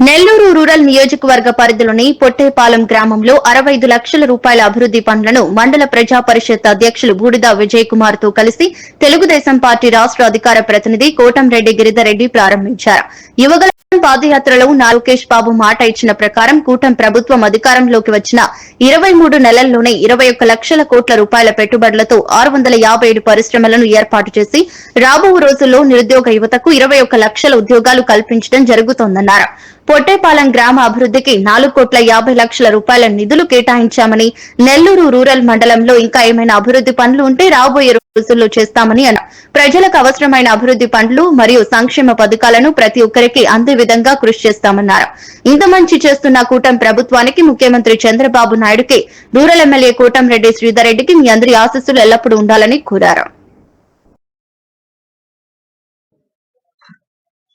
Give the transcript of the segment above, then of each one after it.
Nellore rural నియోజకవర్గ పరిధిలోని పొట్టేపాలెం గ్రామంలో 65 లక్షల రూపాయల అభివృద్ది పనులను మండల ప్రజా పరిషత్ అధ్యకులు బూడిద విజయ్ కుమార్ తో కలిసి తెలుగుదేశం పార్టీ రాష్ట అధికార ప్రతినిధి కోటంరెడ్డి గిరిధర్రెడ్డి ప్రారంభించారు. యువగలం పాదయాత్రలో లోకేష్ బాబు మాట ఇచ్చిన ప్రకారం కూటమి ప్రభుత్వం అధికారంలోకి వచ్చిన 23 నెలల్లోనే 21 లక్షల కోట్ల రూపాయల పెట్టుబడులతో 657 పరిశ్రమలను ఏర్పాటు చేసి రాబో రోజుల్లో నిరుద్యోగ యువతకు 21 లక్షల ఉద్యోగాలు కల్పించడం జరుగుతోందన్నారు. పొట్టేపాలెం గ్రామ అభివృద్దికి 4,50 లక్షల రూపాయల నిధులు కేటాయించామని, నెల్లూరు రూరల్ మండలంలో ఇంకా ఏమైనా అభివృద్ది పనులు ఉంటే రాబోయే రోజుల్లో చేస్తామని అన్నారు. ప్రజలకు అవసరమైన అభివృద్ది పనులు మరియు సంక్షేమ పథకాలను ప్రతి ఒక్కరికి అందే విధంగా కృషి చేస్తామన్నారు. ఇంత మంచి చేస్తున్న కూటమి ప్రభుత్వానికి ముఖ్యమంత్రి చంద్రబాబు నాయుడుకి, రూరల్ ఎమ్మెల్యే కోటంరెడ్డి శ్రీధర్ రెడ్డికి మీ అందరి ఆశీస్సులు ఎల్లప్పుడూ ఉండాలని కోరారు.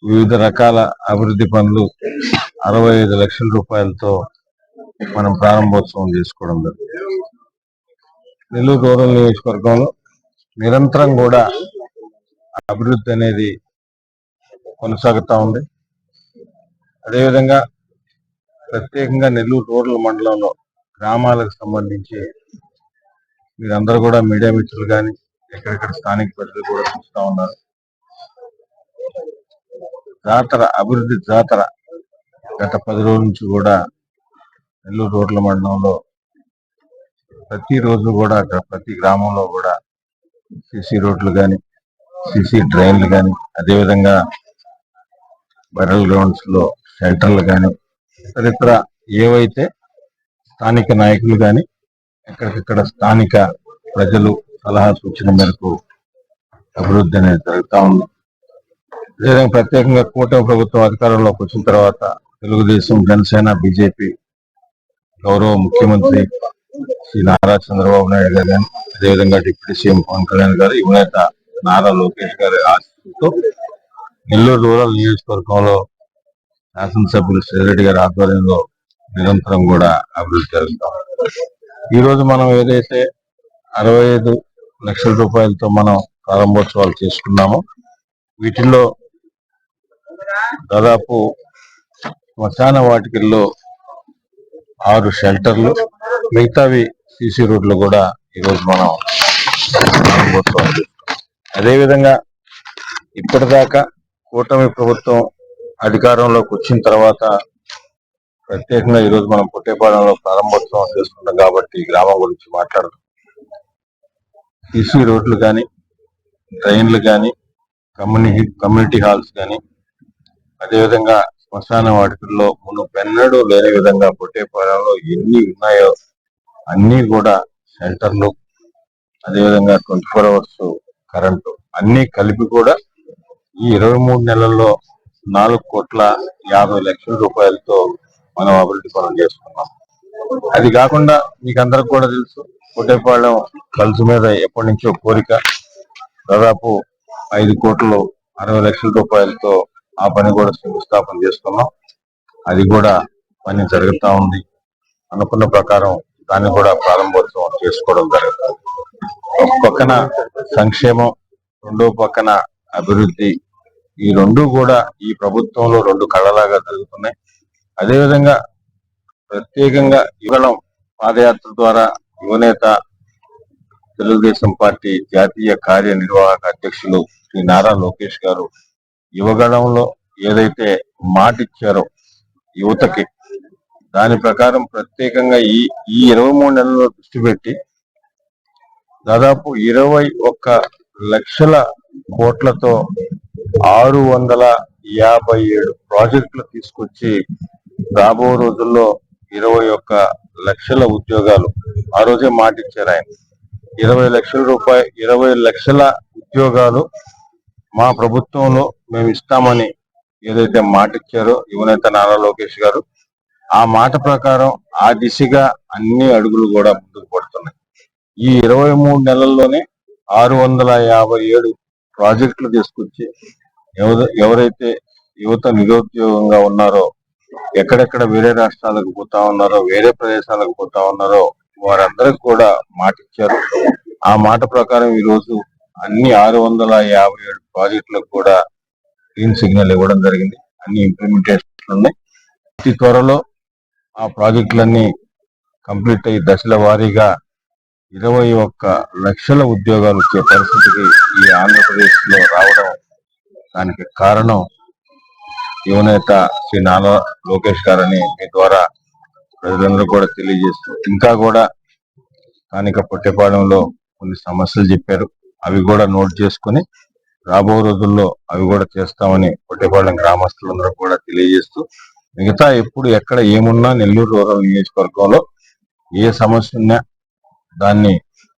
వివిధ రకాల అభివృద్ధి పనులు 65 లక్షల రూపాయలతో మనం ప్రారంభోత్సవం చేసుకోవడం జరిగింది. నెల్లూరు రూరల్ నియోజకవర్గంలో నిరంతరం కూడా అభివృద్ధి అనేది కొనసాగుతూ ఉంది. అదేవిధంగా ప్రత్యేకంగా నెల్లూరు రూరల్ మండలంలో గ్రామాలకు సంబంధించి మీరందరూ కూడా మీడియా మిత్రులు కానీ ఎక్కడెక్కడ స్థానిక ప్రజలు కూడా చూస్తూ ఉన్నారు. జాతర, అభివృద్ధి జాతర గత 10 రోజుల నుంచి కూడా నెల్లూరు రూరల్ మండలంలో ప్రతిరోజు కూడా ప్రతి గ్రామంలో కూడా సిసి రోడ్లు కానీ, సిసి డ్రైన్లు కానీ, అదేవిధంగా బరల్ గ్రౌండ్స్ లో షెల్టర్లు కానీ, ఇతరితర ఏవైతే స్థానిక నాయకులు కానీ ఎక్కడికక్కడ స్థానిక ప్రజలు సలహా సూచన మేరకు అభివృద్ధి అనేది జరుగుతూ ఉంది. అదేవిధంగా ప్రత్యేకంగా కూటమి ప్రభుత్వం అధికారంలోకి వచ్చిన తర్వాత తెలుగుదేశం, జనసేన, బీజేపీ గౌరవ ముఖ్యమంత్రి శ్రీ నారా చంద్రబాబు నాయుడు గారు కానీ, అదేవిధంగా డిప్యూటీ సీఎం పవన్ కళ్యాణ్ గారు, యువనేత నారా లోకేష్ గారి ఆశీస్సుతో నెల్లూరు రూరల్ నియోజకవర్గంలో శాసనసభ్యులు శ్రీరెడ్డి గారి ఆధ్వర్యంలో నిరంతరం కూడా అభివృద్ధి జరుగుతాం. ఈ రోజు మనం ఏదైతే 65 లక్షల రూపాయలతో మనం ప్రారంభోత్సవాలు చేసుకున్నామో వీటిల్లో దాదాపు శ్మశాన వాటికల్లో 6 షెల్టర్లు, మిగతావి సిసి రోడ్లు కూడా ఈరోజు మనం ప్రారంభోత్సవం చేస్తున్నాం. అదేవిధంగా ఇప్పటిదాకా కూటమి ప్రభుత్వం అధికారంలోకి వచ్చిన తర్వాత ప్రత్యేకంగా ఈరోజు మనం పొట్టేపాలెంలో ప్రారంభోత్సవం చేసుకుంటాం కాబట్టి ఈ గ్రామం గురించి మాట్లాడుతాం. సిసి రోడ్లు కానీ, ట్రైన్లు కానీ, కమ్యూనిటీ హాల్స్ కానీ, అదేవిధంగా శ్మశాన వాటికల్లో మునుపెన్నడూ లేని విధంగా పొట్టేపాలెంలో ఎన్ని ఉన్నాయో అన్ని కూడా షెల్టర్లు, అదేవిధంగా 24 అవర్స్ కరెంటు అన్ని కలిపి కూడా ఈ 23 నెలల్లో 4,50 లక్షల రూపాయలతో మనం అభివృద్ధి పనులు చేసుకున్నాం. అది కాకుండా మీకు అందరికి కూడా తెలుసు, పొట్టేపాలెం కలుసు మీద ఎప్పటి నుంచో కోరిక. దాదాపు 5,60 లక్షల రూపాయలతో ఆ పని కూడా శంకుస్థాపన చేసుకున్నాం. అది కూడా పని జరుగుతూ ఉంది. అనుకున్న ప్రకారం దాన్ని కూడా ప్రారంభోత్సవం చేసుకోవడం జరుగుతుంది. ఒక పక్కన సంక్షేమం, రెండో పక్కన అభివృద్ధి, ఈ రెండు కూడా ఈ ప్రభుత్వంలో 2 కళ్ళలాగా జరుగుతున్నాయి. అదేవిధంగా ప్రత్యేకంగా యువగళం పాదయాత్ర ద్వారా యువనేత తెలుగుదేశం పార్టీ జాతీయ కార్యనిర్వాహక అధ్యక్షులు శ్రీ నారా లోకేష్ గారు యువగళంలో ఏదైతే మాట ఇచ్చారో యువతకి, దాని ప్రకారం ప్రత్యేకంగా ఈ 23 నెలల్లో దృష్టి పెట్టి దాదాపు 21 లక్షల కోట్లతో 657 ప్రాజెక్టులు తీసుకొచ్చి రాబో రోజుల్లో 21 లక్షల ఉద్యోగాలు, ఆ రోజే మాట ఇచ్చారు ఆయన, 20 లక్షల ఉద్యోగాలు మా ప్రభుత్వంలో మేము ఇస్తామని ఏదైతే మాట ఇచ్చారో యువనేత నారా లోకేష్ గారు, ఆ మాట ప్రకారం ఆ దిశగా అన్ని అడుగులు కూడా ముందుకు పడుతున్నాయి. ఈ 23 నెలల్లోనే 657 ప్రాజెక్టులు తీసుకొచ్చి ఎవరైతే యువత నిరుద్యోగంగా ఉన్నారో, ఎక్కడెక్కడ వేరే రాష్ట్రాలకు పోతా ఉన్నారో, వేరే ప్రదేశాలకు పోతా ఉన్నారో వారందరికి కూడా మాట ఇచ్చారు. ఆ మాట ప్రకారం ఈ రోజు అన్ని 657 ప్రాజెక్టులకు కూడా గ్రీన్ సిగ్నల్ ఇవ్వడం జరిగింది. అన్ని ఇంప్లిమెంటేషన్ ఉన్నాయి. అతి త్వరలో ఆ ప్రాజెక్టులన్నీ కంప్లీట్ అయ్యి దశల వారీగా 21 లక్షల ఉద్యోగాలు వచ్చే పరిస్థితికి ఈ ఆంధ్రప్రదేశ్ లో రావడం, దానికి కారణం యువనేత శ్రీ నారా లోకేష్ గారని మీ ద్వారా ప్రజలందరూ కూడా తెలియజేస్తూ, ఇంకా కూడా స్థానిక పొట్టేపాలెంలో కొన్ని సమస్యలు చెప్పారు, అవి కూడా నోట్ చేసుకుని రాబో రోజుల్లో అవి కూడా చేస్తామని పొట్టేపాలెం గ్రామస్తులందరూ కూడా తెలియజేస్తూ, మిగతా ఎప్పుడు ఎక్కడ ఏమున్నా నెల్లూరు రూరల్ నియోజకవర్గంలో ఏ సమస్య ఉన్నా దాన్ని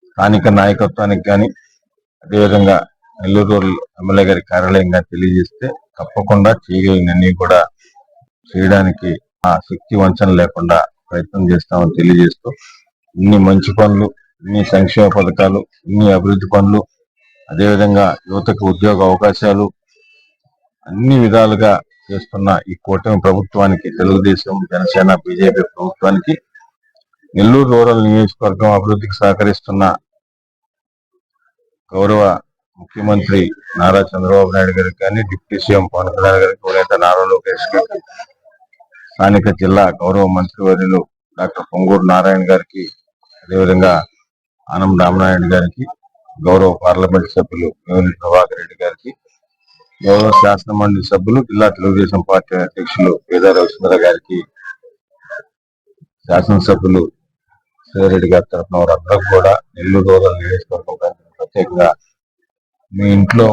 స్థానిక నాయకత్వానికి కానీ అదేవిధంగా నెల్లూరు రూరల్ ఎమ్మెల్యే గారి కార్యాలయం కానీ తెలియజేస్తే తప్పకుండా చేయగలిగినన్ని కూడా చేయడానికి ఆ శక్తి వంచన లేకుండా ప్రయత్నం చేస్తామని తెలియజేస్తూ, ఇన్ని మంచి పనులు, ఇన్ని సంక్షేమ పథకాలు, ఇన్ని అభివృద్ధి పనులు, అదేవిధంగా యువతకు ఉద్యోగ అవకాశాలు అన్ని విధాలుగా చేస్తున్న ఈ కూటమి ప్రభుత్వానికి, తెలుగుదేశం, జనసేన, బీజేపీ ప్రభుత్వానికి, నెల్లూరు రూరల్ నియోజకవర్గం అభివృద్ధికి సహకరిస్తున్న గౌరవ ముఖ్యమంత్రి నారా చంద్రబాబు నాయుడు గారికి కానీ, డిప్యూటీ సీఎం పవన్ కళ్యాణ్ గారికి, యువనేత నారా లోకేష్ గారికి, స్థానిక జిల్లా గౌరవ మంత్రివర్యులు డాక్టర్ పొంగూరు నారాయణ గారికి, అదేవిధంగా ఆనం రామనారాయణ గారికి, గౌరవ పార్లమెంట్ సభ్యులు వేమిరెడ్డి ప్రభాకర్ రెడ్డి గారికి, గౌరవ శాసన మండలి సభ్యులు జిల్లా తెలుగుదేశం పార్టీ అధ్యక్షులు పేదా రవిచంద్ర గారికి, శాసనసభ్యులు శ్రీరెడ్డి గారి తరఫున వారందరూ కూడా నెల్లూరు రూరల్ నియోజకవర్గం ప్రత్యేకంగా మీ ఇంట్లో